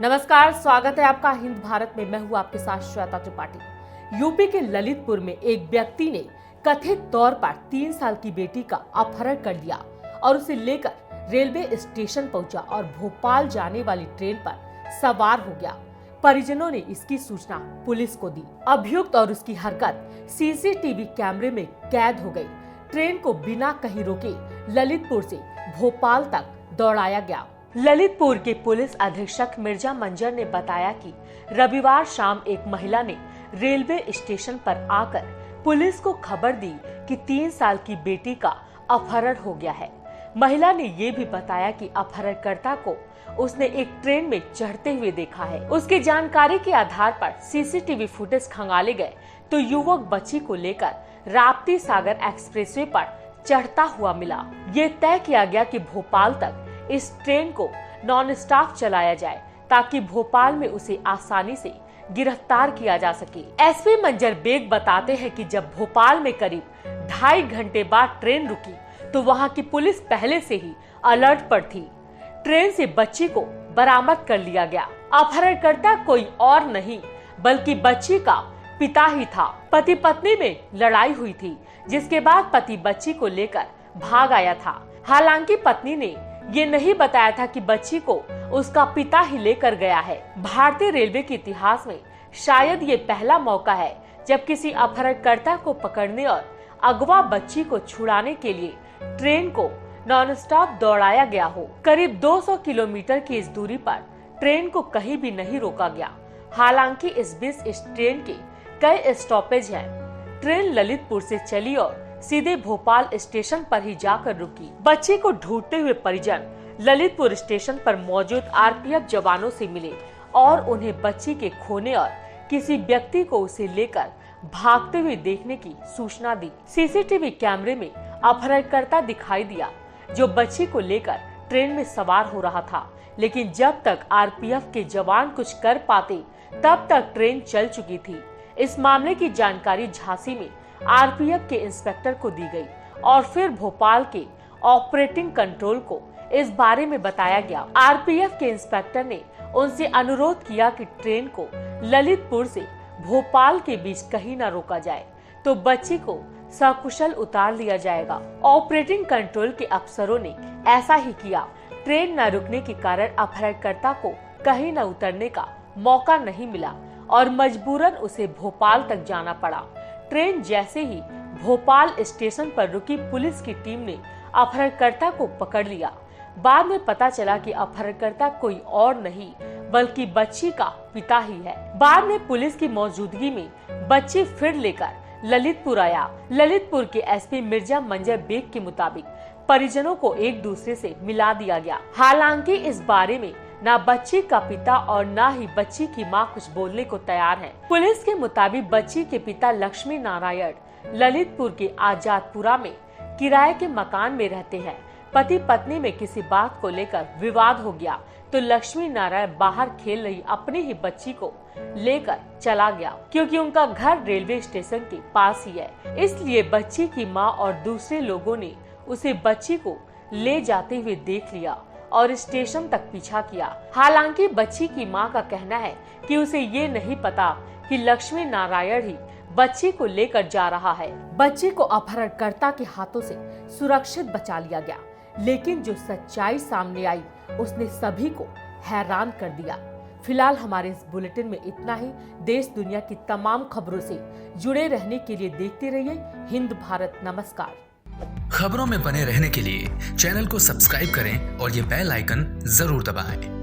नमस्कार, स्वागत है आपका हिंद भारत में। मैं हूं आपके साथ श्वेता त्रिपाठी। यूपी के ललितपुर में एक व्यक्ति ने कथित तौर पर 3 साल की बेटी का अपहरण कर लिया और उसे लेकर रेलवे स्टेशन पहुंचा और भोपाल जाने वाली ट्रेन पर सवार हो गया। परिजनों ने इसकी सूचना पुलिस को दी। अभियुक्त और उसकी हरकत सीसीटीवी कैमरे में कैद हो गई। ट्रेन को बिना कहीं रोके ललितपुर से भोपाल तक दौड़ाया गया। ललितपुर के पुलिस अधीक्षक मिर्जा मंजर ने बताया कि रविवार शाम एक महिला ने रेलवे स्टेशन पर आकर पुलिस को खबर दी कि 3 साल की बेटी का अपहरण हो गया है। महिला ने ये भी बताया कि अपहरणकर्ता को उसने एक ट्रेन में चढ़ते हुए देखा है। उसकी जानकारी के आधार पर सीसीटीवी फुटेज खंगाले गए तो युवक बच्ची को लेकर राप्ती सागर एक्सप्रेसवे पर चढ़ता हुआ मिला। ये तय किया गया कि भोपाल तक इस ट्रेन को नॉन स्टॉप चलाया जाए ताकि भोपाल में उसे आसानी से गिरफ्तार किया जा सके। एसपी मंजर बेग बताते हैं कि जब भोपाल में करीब 2.5 घंटे बाद ट्रेन रुकी तो वहां की पुलिस पहले से ही अलर्ट पर थी। ट्रेन से बच्ची को बरामद कर लिया गया। अपहरणकर्ता कोई और नहीं बल्कि बच्ची का पिता ही था। पति पत्नी में लड़ाई हुई थी, जिसके बाद पति बच्ची को लेकर भाग आया था। हालांकि पत्नी ने ये नहीं बताया था कि बच्ची को उसका पिता ही लेकर गया है। भारतीय रेलवे के इतिहास में शायद ये पहला मौका है जब किसी अपहरणकर्ता को पकड़ने और अगवा बच्ची को छुड़ाने के लिए ट्रेन को नॉन स्टॉप दौड़ाया गया हो। करीब 200 किलोमीटर की इस दूरी पर ट्रेन को कहीं भी नहीं रोका गया। हालांकि इस बीच इस ट्रेन के कई स्टॉपेज हैं। ट्रेन ललितपुर से चली और सीधे भोपाल स्टेशन पर ही जाकर रुकी। बच्चे को ढूंढते हुए परिजन ललितपुर स्टेशन पर मौजूद आरपीएफ जवानों से मिले और उन्हें बच्ची के खोने और किसी व्यक्ति को उसे लेकर भागते हुए देखने की सूचना दी। सीसीटीवी कैमरे में अपहरणकर्ता दिखाई दिया जो बच्ची को लेकर ट्रेन में सवार हो रहा था, लेकिन जब तक आरपीएफ के जवान कुछ कर पाते तब तक ट्रेन चल चुकी थी। इस मामले की जानकारी झांसी में आरपीएफ के इंस्पेक्टर को दी गई और फिर भोपाल के ऑपरेटिंग कंट्रोल को इस बारे में बताया गया। आरपीएफ के इंस्पेक्टर ने उनसे अनुरोध किया कि ट्रेन को ललितपुर से भोपाल के बीच कहीं न रोका जाए तो बच्ची को सकुशल उतार लिया जाएगा। ऑपरेटिंग कंट्रोल के अफसरों ने ऐसा ही किया। ट्रेन न रुकने के कारण अपहरणकर्ता को कहीं न उतरने का मौका नहीं मिला और मजबूरन उसे भोपाल तक जाना पड़ा। ट्रेन जैसे ही भोपाल स्टेशन पर रुकी, पुलिस की टीम ने अपहरणकर्ता को पकड़ लिया। बाद में पता चला कि अपहरणकर्ता कोई और नहीं बल्कि बच्ची का पिता ही है। बाद में पुलिस की मौजूदगी में बच्ची फिर लेकर ललितपुर आया। ललितपुर के एसपी मिर्जा मंजर बेग के मुताबिक परिजनों को एक दूसरे से मिला दिया गया। हालांकि इस बारे में ना बच्ची का पिता और ना ही बच्ची की मां कुछ बोलने को तैयार हैं। पुलिस के मुताबिक बच्ची के पिता लक्ष्मी नारायण ललितपुर के आजादपुरा में किराए के मकान में रहते हैं। पति पत्नी में किसी बात को लेकर विवाद हो गया तो लक्ष्मी नारायण बाहर खेल रही अपनी ही बच्ची को लेकर चला गया। क्योंकि उनका घर रेलवे स्टेशन के पास ही है, इसलिए बच्ची की माँ और दूसरे लोगों ने उसे बच्ची को ले जाते हुए देख लिया और स्टेशन तक पीछा किया। हालांकि बच्ची की मां का कहना है कि उसे ये नहीं पता कि लक्ष्मी नारायण ही बच्ची को लेकर जा रहा है। बच्ची को अपहरणकर्ता के हाथों से सुरक्षित बचा लिया गया, लेकिन जो सच्चाई सामने आई उसने सभी को हैरान कर दिया। फिलहाल हमारे इस बुलेटिन में इतना ही। देश दुनिया की तमाम खबरों से जुड़े रहने के लिए देखते रहिए हिंद भारत। नमस्कार। खबरों में बने रहने के लिए चैनल को सब्सक्राइब करें और ये बेल आइकन जरूर दबाएं।